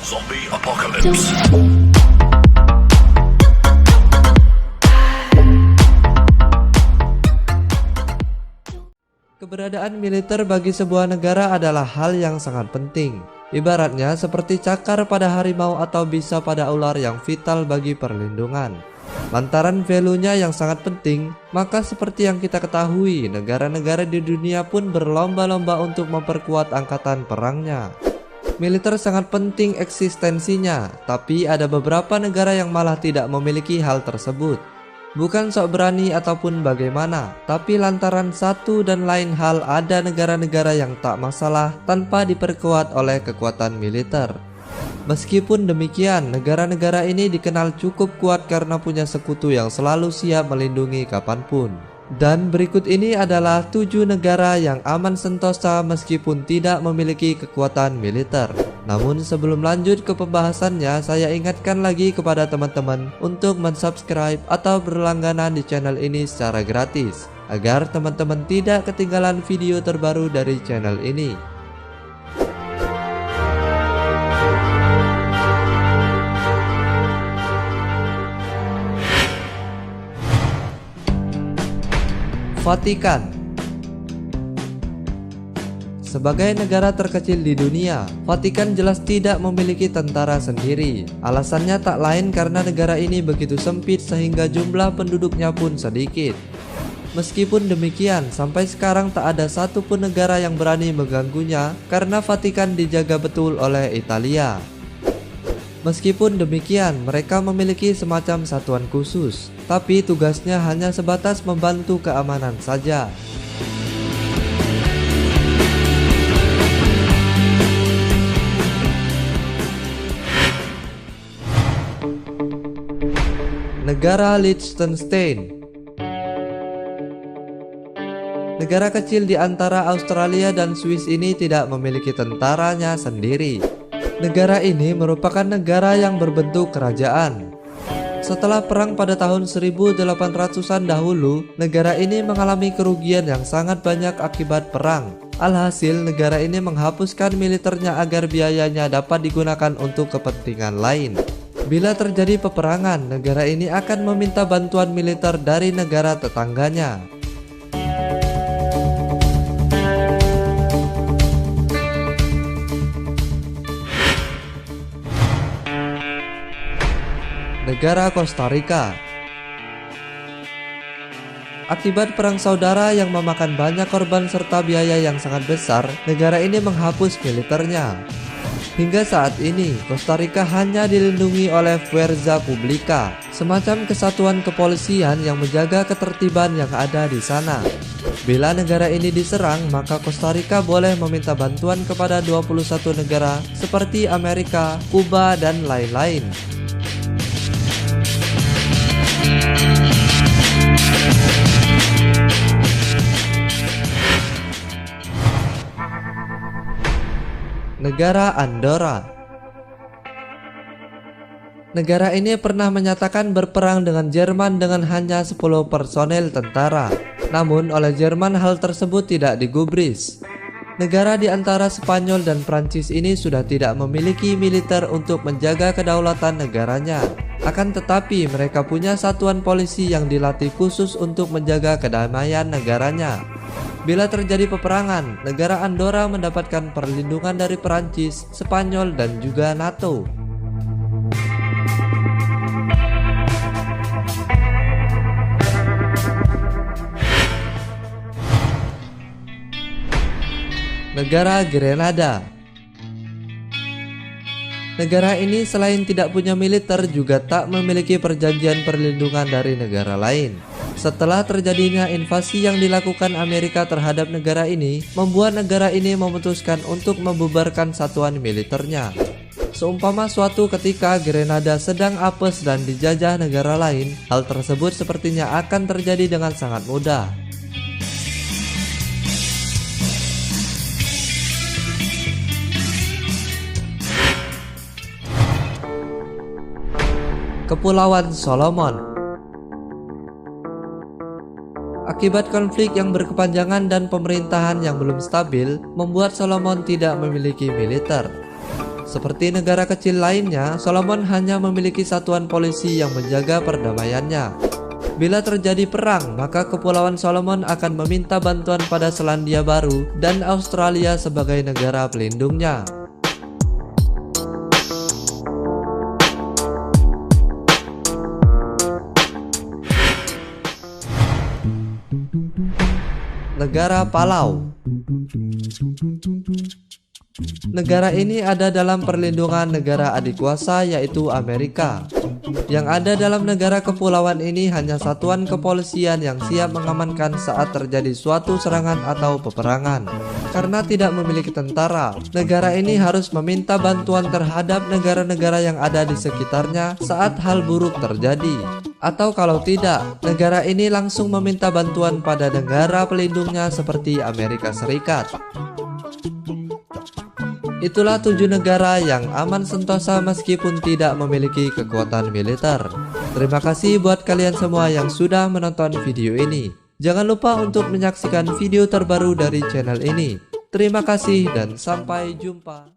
Zombie Apocalypse. Keberadaan militer bagi sebuah negara adalah hal yang sangat penting. Ibaratnya seperti cakar pada harimau atau bisa pada ular yang vital bagi perlindungan. Lantaran value-nya yang sangat penting, maka seperti yang kita ketahui, negara-negara di dunia pun berlomba-lomba untuk memperkuat angkatan perangnya. Militer sangat penting eksistensinya, tapi ada beberapa negara yang malah tidak memiliki hal tersebut. Bukan sok berani ataupun bagaimana, tapi lantaran satu dan lain hal ada negara-negara yang tak masalah tanpa diperkuat oleh kekuatan militer. Meskipun demikian, negara-negara ini dikenal cukup kuat karena punya sekutu yang selalu siap melindungi kapanpun. Dan berikut ini adalah 7 negara yang aman sentosa meskipun tidak memiliki kekuatan militer. Namun sebelum lanjut ke pembahasannya, saya ingatkan lagi kepada teman-teman untuk mensubscribe atau berlangganan di channel ini secara gratis, agar teman-teman tidak ketinggalan video terbaru dari channel ini. Vatikan. Sebagai negara terkecil di dunia, Vatikan jelas tidak memiliki tentara sendiri. Alasannya tak lain karena negara ini begitu sempit sehingga jumlah penduduknya pun sedikit. Meskipun demikian, sampai sekarang tak ada satupun negara yang berani mengganggunya karena Vatikan dijaga betul oleh Italia. Meskipun demikian, mereka memiliki semacam satuan khusus, tapi tugasnya hanya sebatas membantu keamanan saja. Negara Liechtenstein. Negara kecil di antara Australia dan Swiss ini tidak memiliki tentaranya sendiri. Negara ini merupakan negara yang berbentuk kerajaan. Setelah perang pada tahun 1800-an dahulu, negara ini mengalami kerugian yang sangat banyak akibat perang. Alhasil, negara ini menghapuskan militernya agar biayanya dapat digunakan untuk kepentingan lain. Bila terjadi peperangan, negara ini akan meminta bantuan militer dari negara tetangganya. Negara Costa Rica. Akibat perang saudara yang memakan banyak korban serta biaya yang sangat besar, negara ini menghapus militernya. Hingga saat ini, Costa Rica hanya dilindungi oleh Fuerza Publica, semacam kesatuan kepolisian yang menjaga ketertiban yang ada di sana. Bila negara ini diserang, maka Costa Rica boleh meminta bantuan kepada 21 negara seperti Amerika, Kuba, dan lain-lain. Negara Andorra. Negara ini pernah menyatakan berperang dengan Jerman dengan hanya 10 personel tentara. Namun oleh Jerman hal tersebut tidak digubris. Negara di antara Spanyol dan Prancis ini sudah tidak memiliki militer untuk menjaga kedaulatan negaranya. Akan tetapi mereka punya satuan polisi yang dilatih khusus untuk menjaga kedamaian negaranya. Bila terjadi peperangan, negara Andorra mendapatkan perlindungan dari Perancis, Spanyol, dan juga NATO. Negara Grenada. Negara ini selain tidak punya militer juga tak memiliki perjanjian perlindungan dari negara lain. Setelah terjadinya invasi yang dilakukan Amerika terhadap negara ini, membuat negara ini memutuskan untuk membubarkan satuan militernya. Seumpama suatu ketika Grenada sedang apes dan dijajah negara lain, hal tersebut sepertinya akan terjadi dengan sangat mudah. Kepulauan Solomon. Akibat konflik yang berkepanjangan dan pemerintahan yang belum stabil, membuat Solomon tidak memiliki militer. Seperti negara kecil lainnya, Solomon hanya memiliki satuan polisi yang menjaga perdamaiannya. Bila terjadi perang, maka Kepulauan Solomon akan meminta bantuan pada Selandia Baru dan Australia sebagai negara pelindungnya. Negara Palau. Negara ini ada dalam perlindungan negara adikuasa yaitu Amerika. Yang ada dalam negara kepulauan ini hanya satuan kepolisian yang siap mengamankan saat terjadi suatu serangan atau peperangan. Karena tidak memiliki tentara, negara ini harus meminta bantuan terhadap negara-negara yang ada di sekitarnya saat hal buruk terjadi. Atau kalau tidak, negara ini langsung meminta bantuan pada negara pelindungnya seperti Amerika Serikat. Itulah 7 negara yang aman sentosa meskipun tidak memiliki kekuatan militer. Terima kasih buat kalian semua yang sudah menonton video ini. Jangan lupa untuk menyaksikan video terbaru dari channel ini. Terima kasih dan sampai jumpa.